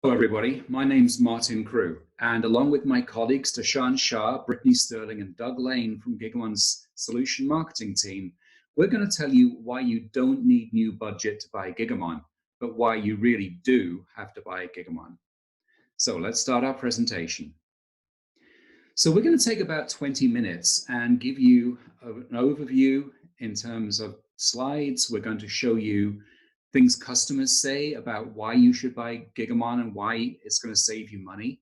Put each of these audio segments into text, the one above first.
Hello, everybody. My name's Martin Crew, and along with my colleagues Tashan Shah, Brittany Sterling, and Doug Lane from Gigamon's solution marketing team, we're going to tell you why you don't need new budget to buy Gigamon, but why you really do have to buy Gigamon. So let's start our presentation. So we're going to take about 20 minutes and give you an overview in terms of slides. We're going to show you things customers say about why you should buy Gigamon and why it's going to save you money.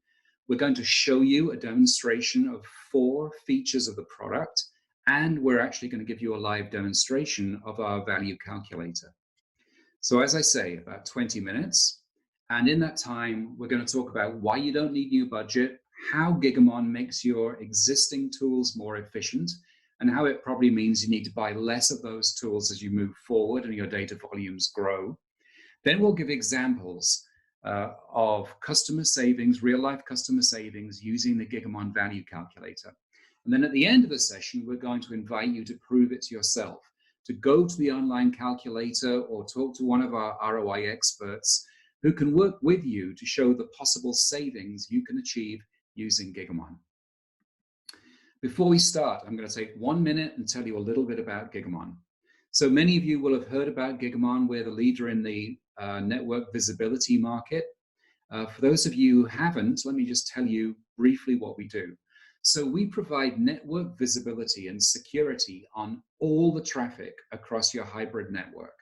We're going to show you a demonstration of 4 features of the product, and we're actually going to give you a live demonstration of our value calculator. So as I say, about 20 minutes. And in that time, we're going to talk about why you don't need new budget, how Gigamon makes your existing tools more efficient, and how it probably means you need to buy less of those tools as you move forward and your data volumes grow. Then we'll give examples of customer savings, real-life customer savings using the Gigamon value calculator. And then at the end of the session, we're going to invite you to prove it to yourself, to go to the online calculator or talk to one of our ROI experts who can work with you to show the possible savings you can achieve using Gigamon. Before we start, I'm going to take 1 minute and tell you a little bit about Gigamon. So many of you will have heard about Gigamon. We're the leader in the network visibility market. For those of you who haven't, let me just tell you briefly what we do. So we provide network visibility and security on all the traffic across your hybrid network.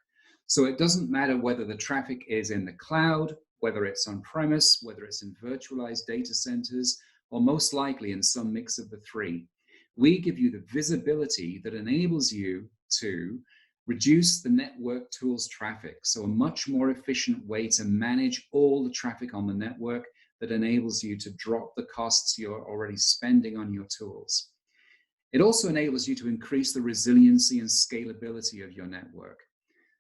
So it doesn't matter whether the traffic is in the cloud, whether it's on-premise, whether it's in virtualized data centers, or most likely in some mix of the 3. We give you the visibility that enables you to reduce the network tools traffic, so a much more efficient way to manage all the traffic on the network that enables you to drop the costs you're already spending on your tools. It also enables you to increase the resiliency and scalability of your network.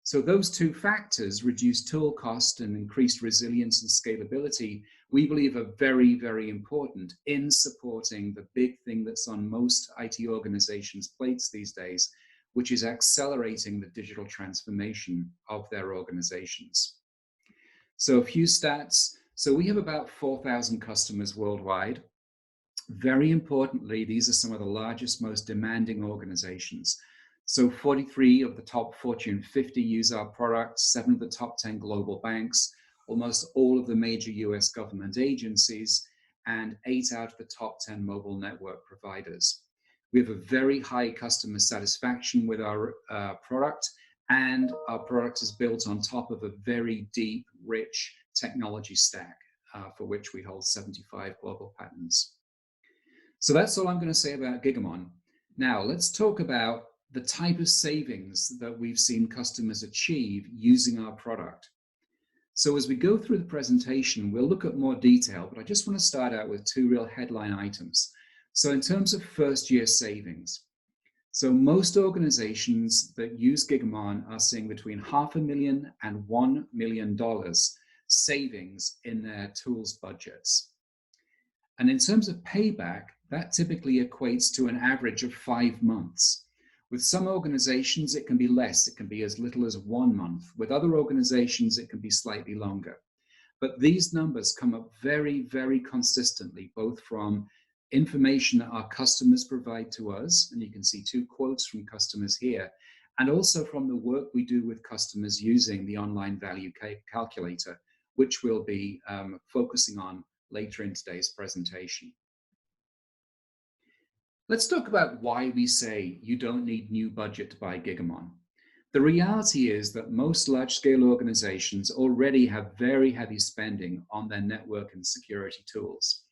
So those 2 factors, reduced tool cost and increased resilience and scalability, we believe are very, very important in supporting the big thing that's on most IT organizations' plates these days, which is accelerating the digital transformation of their organizations. So a few stats. So we have about 4,000 customers worldwide. Very importantly, these are some of the largest, most demanding organizations. So 43 of the top Fortune 50 use our products, 7 of the top 10 global banks, almost all of the major US government agencies, and 8 out of the top 10 mobile network providers. We have a very high customer satisfaction with our product, and our product is built on top of a very deep, rich technology stack for which we hold 75 global patents. So that's all I'm going to say about Gigamon. Now let's talk about the type of savings that we've seen customers achieve using our product. So as we go through the presentation, we'll look at more detail, but I just want to start out with 2 real headline items. So in terms of first-year savings, so most organizations that use Gigamon are seeing between $500,000 and $1 million savings in their tools budgets. And in terms of payback, that typically equates to an average of 5 months. With some organizations, it can be less. It can be as little as 1 month. With other organizations, it can be slightly longer. But these numbers come up very, very consistently, both from information that our customers provide to us, and you can see 2 quotes from customers here, and also from the work we do with customers using the online value calculator, which we'll be focusing on later in today's presentation. Let's talk about why we say you don't need new budget to buy Gigamon. The reality is that most large-scale organizations already have very heavy spending on their network and security tools.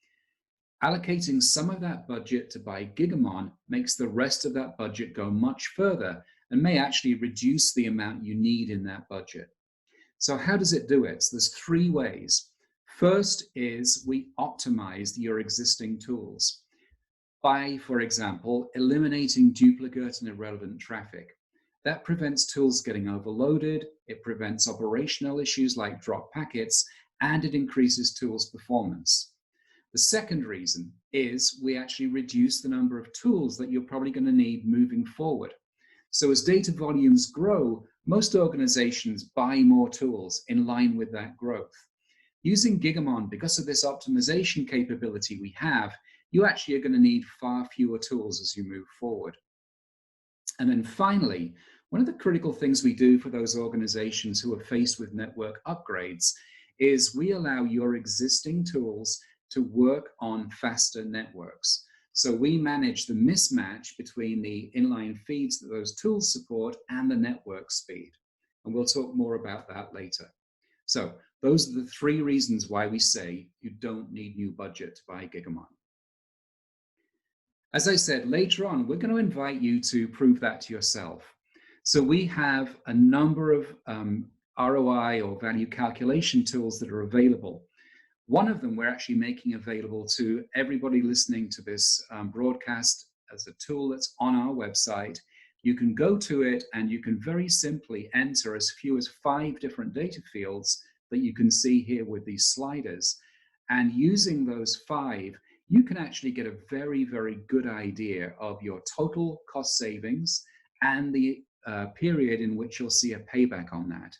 Allocating some of that budget to buy Gigamon makes the rest of that budget go much further and may actually reduce the amount you need in that budget. So how does it do it? So there's 3 ways. First is we optimize your existing tools by, for example, eliminating duplicate and irrelevant traffic. That prevents tools getting overloaded, it prevents operational issues like drop packets, and it increases tools performance. The second reason is we actually reduce the number of tools that you're probably going to need moving forward. So as data volumes grow, most organizations buy more tools in line with that growth. Using Gigamon, because of this optimization capability we have, you actually are going to need far fewer tools as you move forward. And then finally, one of the critical things we do for those organizations who are faced with network upgrades is we allow your existing tools to work on faster networks. So we manage the mismatch between the inline feeds that those tools support and the network speed. And we'll talk more about that later. So those are the three reasons why we say you don't need new budget to buy Gigamon. As I said, later on, we're going to invite you to prove that to yourself. So we have a number of ROI or value calculation tools that are available. One of them we're actually making available to everybody listening to this broadcast as a tool that's on our website. You can go to it and you can very simply enter as few as 5 different data fields that you can see here with these sliders. And using those 5, you can actually get a very, very good idea of your total cost savings and the period in which you'll see a payback on that.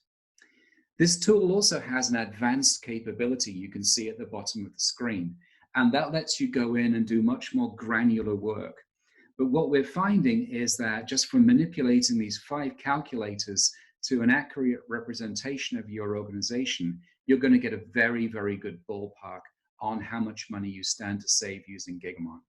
This tool also has an advanced capability you can see at the bottom of the screen, and that lets you go in and do much more granular work. But what we're finding is that just from manipulating these 5 calculators to an accurate representation of your organization, you're going to get a very, very good ballpark on how much money you stand to save using Gigamon.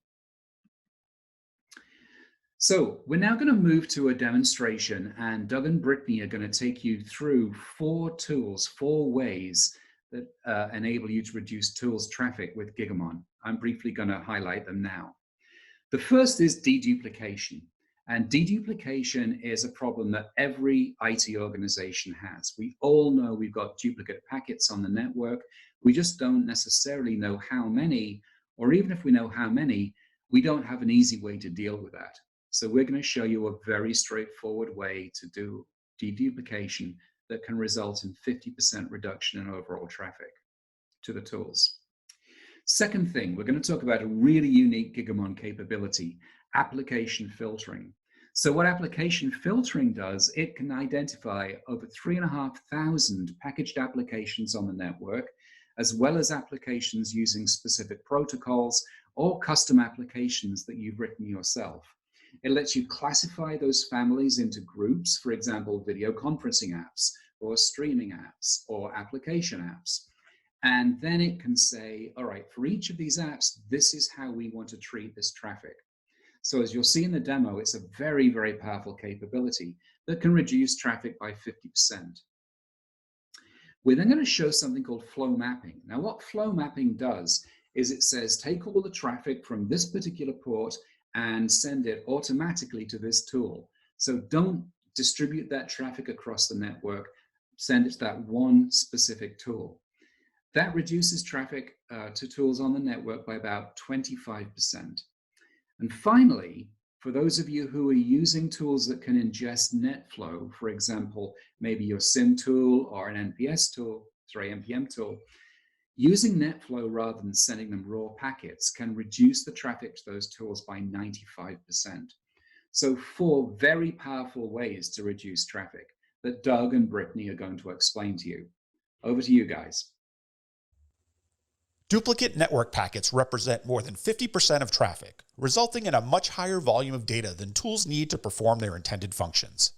So we're now going to move to a demonstration, and Doug and Brittany are going to take you through 4 tools, 4 ways that enable you to reduce tools traffic with Gigamon. I'm briefly going to highlight them now. The first is de-duplication. And de-duplication is a problem that every IT organization has. We all know we've got duplicate packets on the network. We just don't necessarily know how many, or even if we know how many, we don't have an easy way to deal with that. So we're going to show you a very straightforward way to do de-duplication that can result in 50% reduction in overall traffic to the tools. Second thing, we're going to talk about a really unique Gigamon capability, application filtering. So what application filtering does, it can identify over 3,500 packaged applications on the network, as well as applications using specific protocols or custom applications that you've written yourself. It lets you classify those families into groups, for example, video conferencing apps or streaming apps or application apps. And then it can say, all right, for each of these apps, this is how we want to treat this traffic. So as you'll see in the demo, it's a very, very powerful capability that can reduce traffic by 50%. We're then going to show something called flow mapping. Now, what flow mapping does is it says, take all the traffic from this particular port and send it automatically to this tool. So don't distribute that traffic across the network, send it to that one specific tool. That reduces traffic to tools on the network by about 25%. And finally, for those of you who are using tools that can ingest NetFlow, for example, maybe your SIM tool or an NPM tool, using NetFlow rather than sending them raw packets can reduce the traffic to those tools by 95%. So 4 very powerful ways to reduce traffic that Doug and Brittany are going to explain to you. Over to you guys. Duplicate network packets represent more than 50% of traffic, resulting in a much higher volume of data than tools need to perform their intended functions.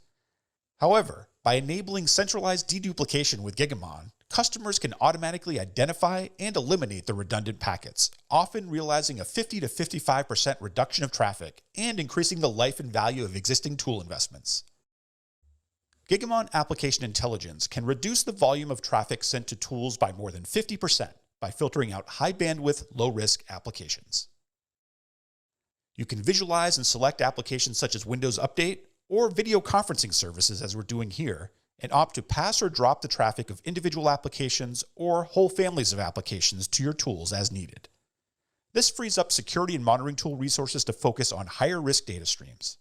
However, by enabling centralized deduplication with Gigamon, customers can automatically identify and eliminate the redundant packets, often realizing a 50 to 55% reduction of traffic and increasing the life and value of existing tool investments. Gigamon Application Intelligence can reduce the volume of traffic sent to tools by more than 50%. By filtering out high bandwidth, low risk applications. You can visualize and select applications such as Windows Update or video conferencing services as we're doing here, and opt to pass or drop the traffic of individual applications or whole families of applications to your tools as needed. This frees up security and monitoring tool resources to focus on higher risk data streams.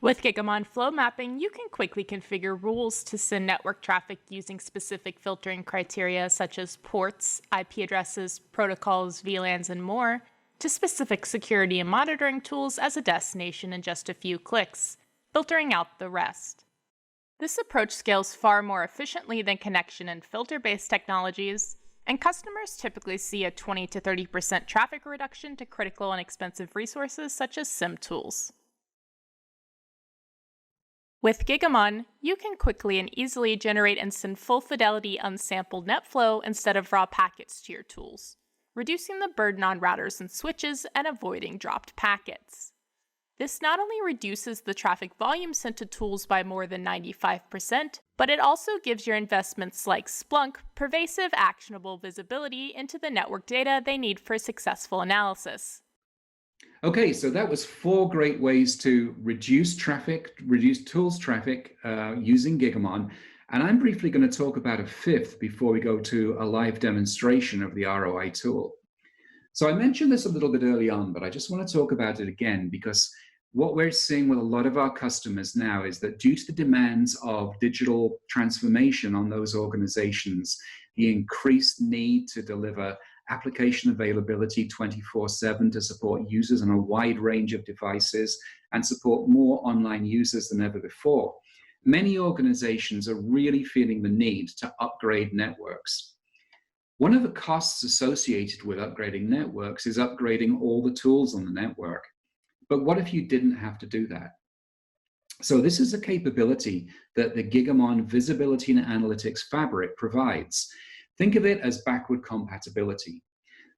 With Gigamon Flow Mapping, you can quickly configure rules to send network traffic using specific filtering criteria such as ports, IP addresses, protocols, VLANs, and more, to specific security and monitoring tools as a destination in just a few clicks, filtering out the rest. This approach scales far more efficiently than connection and filter-based technologies, and customers typically see a 20 to 30% traffic reduction to critical and expensive resources such as SIM tools. With Gigamon, you can quickly and easily generate and send full fidelity unsampled net flow instead of raw packets to your tools, reducing the burden on routers and switches and avoiding dropped packets. This not only reduces the traffic volume sent to tools by more than 95%, but it also gives your investments like Splunk pervasive, actionable visibility into the network data they need for successful analysis. Okay, so that was 4 great ways to reduce traffic, reduce tools traffic using Gigamon. And I'm briefly going to talk about a 5th before we go to a live demonstration of the ROI tool. So I mentioned this a little bit early on, but I just want to talk about it again because what we're seeing with a lot of our customers now is that due to the demands of digital transformation on those organizations, the increased need to deliver application availability 24/7 to support users on a wide range of devices and support more online users than ever before, many organizations are really feeling the need to upgrade networks. One of the costs associated with upgrading networks is upgrading all the tools on the network. But what if you didn't have to do that? So this is a capability that the Gigamon Visibility and Analytics Fabric provides. Think of it as backward compatibility.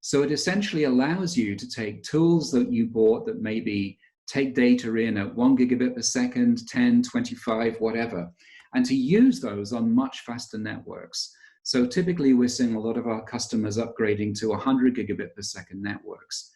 So it essentially allows you to take tools that you bought that maybe take data in at 1 gigabit per second, 10, 25, whatever, and to use those on much faster networks. So typically we're seeing a lot of our customers upgrading to 100 gigabit per second networks.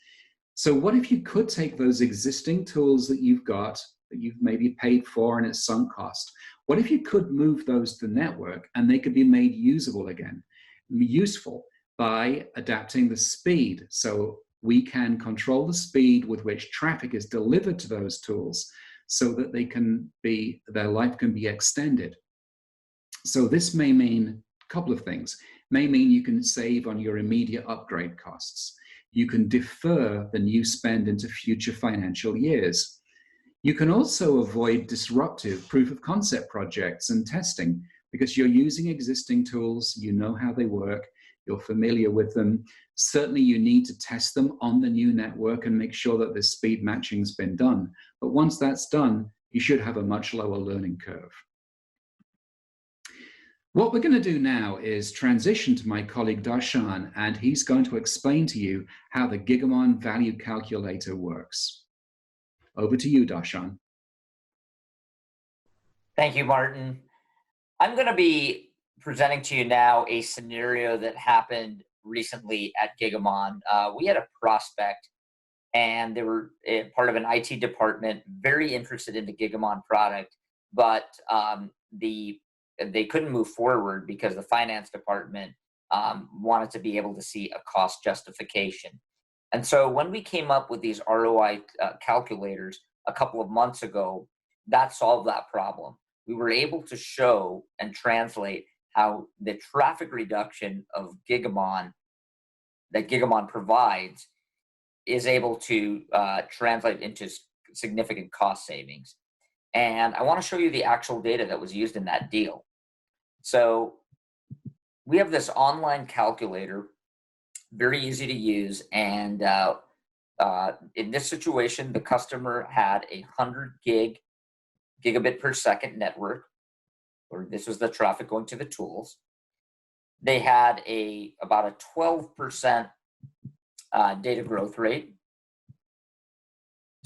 So what if you could take those existing tools that you've got, that you've maybe paid for and it's sunk cost, what if you could move those to the network and they could be made usable again, useful by adapting the speed? So we can control the speed with which traffic is delivered to those tools so that their life can be extended. So this may mean a couple of things. May mean you can save on your immediate upgrade costs. You can defer the new spend into future financial years. You can also avoid disruptive proof of concept projects and testing because you're using existing tools, you know how they work, you're familiar with them. Certainly you need to test them on the new network and make sure that the speed matching's been done. But once that's done, you should have a much lower learning curve. What we're going to do now is transition to my colleague Darshan, and he's going to explain to you how the Gigamon value calculator works. Over to you, Darshan. Thank you, Martin. I'm going to be presenting to you now a scenario that happened recently at Gigamon. We had a prospect, and they were part of an IT department, very interested in the Gigamon product, but they couldn't move forward because the finance department wanted to be able to see a cost justification. And so when we came up with these ROI calculators a couple of months ago, that solved that problem. We were able to show and translate how the traffic reduction of Gigamon that Gigamon provides is able to translate into significant cost savings. And I want to show you the actual data that was used in that deal. So we have this online calculator, very easy to use. And in this situation, the customer had a 100 gigabit per second network, or this was the traffic going to the tools. They had about a 12% data growth rate.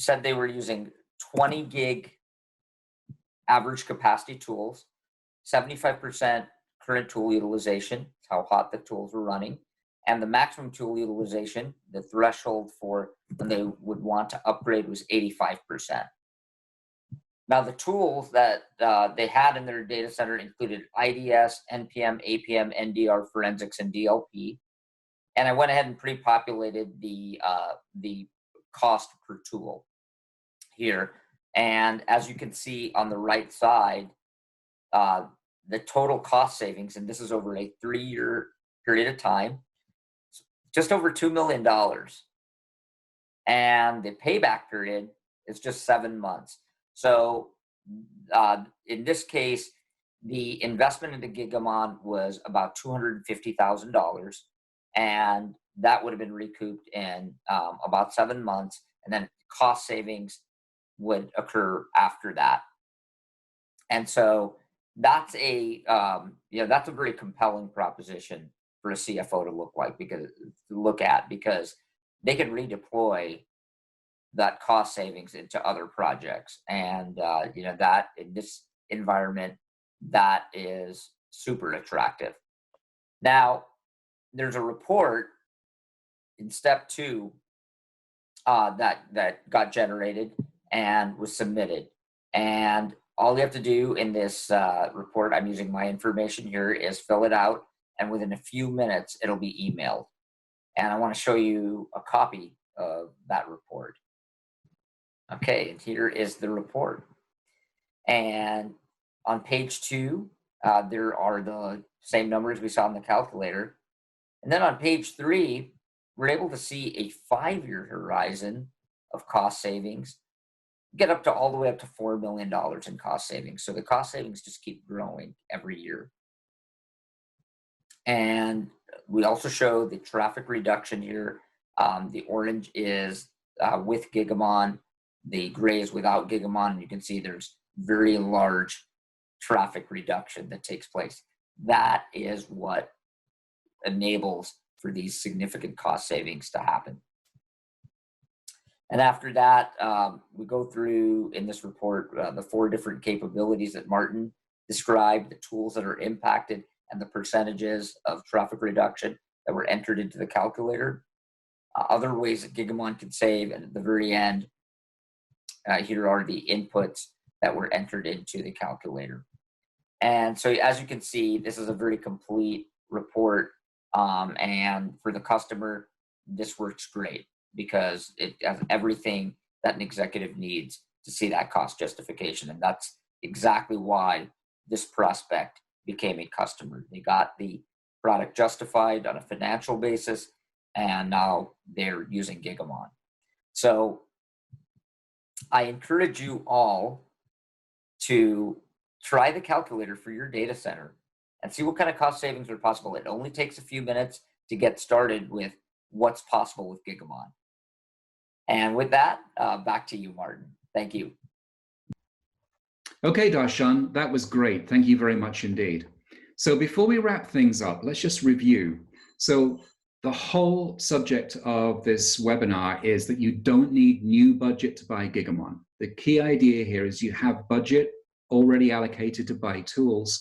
Said they were using 20 gig average capacity tools, 75% current tool utilization, how hot the tools were running, and the maximum tool utilization, the threshold for when they would want to upgrade, was 85%. Now, the tools that they had in their data center included IDS, NPM, APM, NDR, Forensics, and DLP. And I went ahead and pre-populated the cost per tool here. And as you can see on the right side, the total cost savings, and this is over a 3-year period of time, just over $2 million. And the payback period is just 7 months. So in this case, the investment into Gigamon was about $250,000, and that would have been recouped in about 7 months, and then cost savings would occur after that. And so that's a that's a very compelling proposition for a CFO to look at because they can redeploy that cost savings into other projects, and that in this environment that is super attractive. Now, there's a report in step 2 that got generated and was submitted, and all you have to do in this report, I'm using my information here, is fill it out, and within a few minutes, it'll be emailed. And I want to show you a copy of that report. Okay, and here is the report. And on page 2, there are the same numbers we saw in the calculator. And then on page 3, we're able to see a 5-year horizon of cost savings, get up to all the way up to $4 million in cost savings. So the cost savings just keep growing every year. And we also show the traffic reduction here. The orange is with Gigamon, the gray is without Gigamon, and you can see there's very large traffic reduction that takes place. That is what enables for these significant cost savings to happen. And after that, we go through in this report the 4 different capabilities that Martin described, the tools that are impacted, and the percentages of traffic reduction that were entered into the calculator. Other ways that Gigamon can save, and at the very end, here are the inputs that were entered into the calculator. And so as you can see, this is a very complete report, and for the customer, this works great because it has everything that an executive needs to see that cost justification. And that's exactly why this prospect became a customer. They got the product justified on a financial basis, and now they're using Gigamon. So I encourage you all to try the calculator for your data center and see what kind of cost savings are possible. It only takes a few minutes to get started with what's possible with Gigamon. And with that, back to you, Martin. Thank you. Okay, Darshan, that was great. Thank you very much indeed. So before we wrap things up, let's just review. So the whole subject of this webinar is that you don't need new budget to buy Gigamon. The key idea here is you have budget already allocated to buy tools.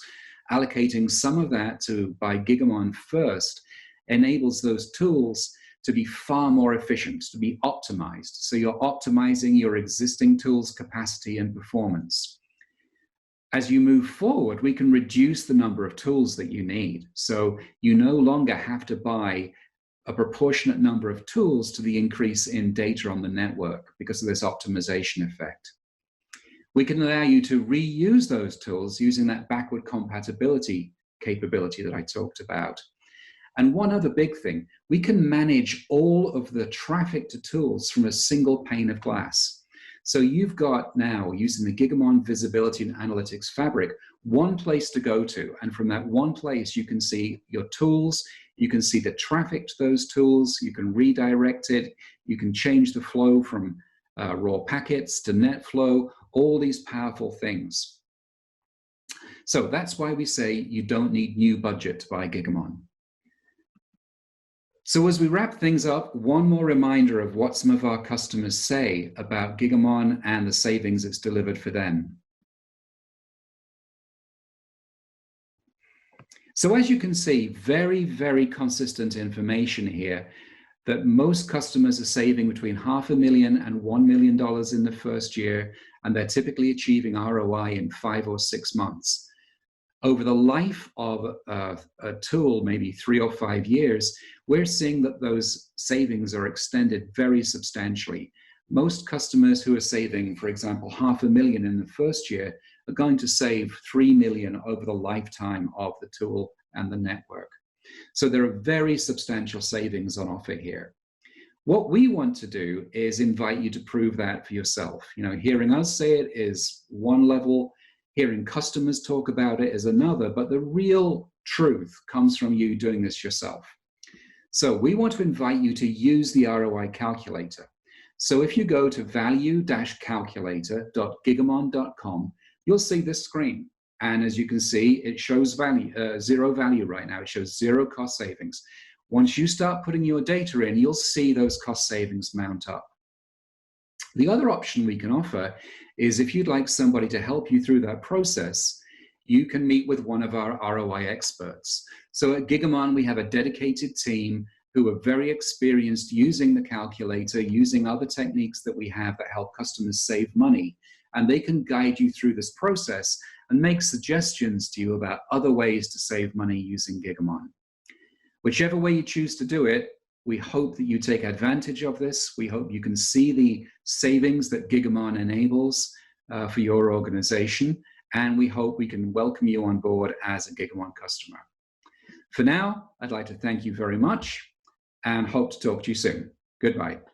Allocating some of that to buy Gigamon first enables those tools to be far more efficient, to be optimized. So you're optimizing your existing tools' capacity and performance. As you move forward, we can reduce the number of tools that you need. So you no longer have to buy a proportionate number of tools to the increase in data on the network because of this optimization effect. We can allow you to reuse those tools using that backward compatibility capability that I talked about. And one other big thing, we can manage all of the traffic to tools from a single pane of glass. So you've got now, using the Gigamon Visibility and Analytics Fabric, one place to go to. And from that one place, you can see your tools, you can see the traffic to those tools, you can redirect it, you can change the flow from raw packets to net flow, all these powerful things. So that's why we say you don't need new budget to buy Gigamon. So as we wrap things up, one more reminder of what some of our customers say about Gigamon and the savings it's delivered for them. So as you can see, very, very consistent information here that most customers are saving between $500,000 and $1 million in the first year, and they're typically achieving ROI in 5 or 6 months. Over the life of a tool, maybe 3 or 5 years, we're seeing that those savings are extended very substantially. Most customers who are saving, for example, $500,000 in the first year are going to save $3 million over the lifetime of the tool and the network. So there are very substantial savings on offer here. What we want to do is invite you to prove that for yourself. You know, hearing us say it is one level. Hearing customers talk about it is another, but the real truth comes from you doing this yourself. So we want to invite you to use the ROI calculator. So if you go to value-calculator.gigamon.com, you'll see this screen. And as you can see, it shows zero value right now. It shows zero cost savings. Once you start putting your data in, you'll see those cost savings mount up. The other option we can offer is if you'd like somebody to help you through that process, you can meet with one of our ROI experts. So at Gigamon, we have a dedicated team who are very experienced using the calculator, using other techniques that we have that help customers save money. And they can guide you through this process and make suggestions to you about other ways to save money using Gigamon. Whichever way you choose to do it, we hope that you take advantage of this. We hope you can see the savings that Gigamon enables for your organization. And we hope we can welcome you on board as a Gigamon customer. For now, I'd like to thank you very much and hope to talk to you soon. Goodbye.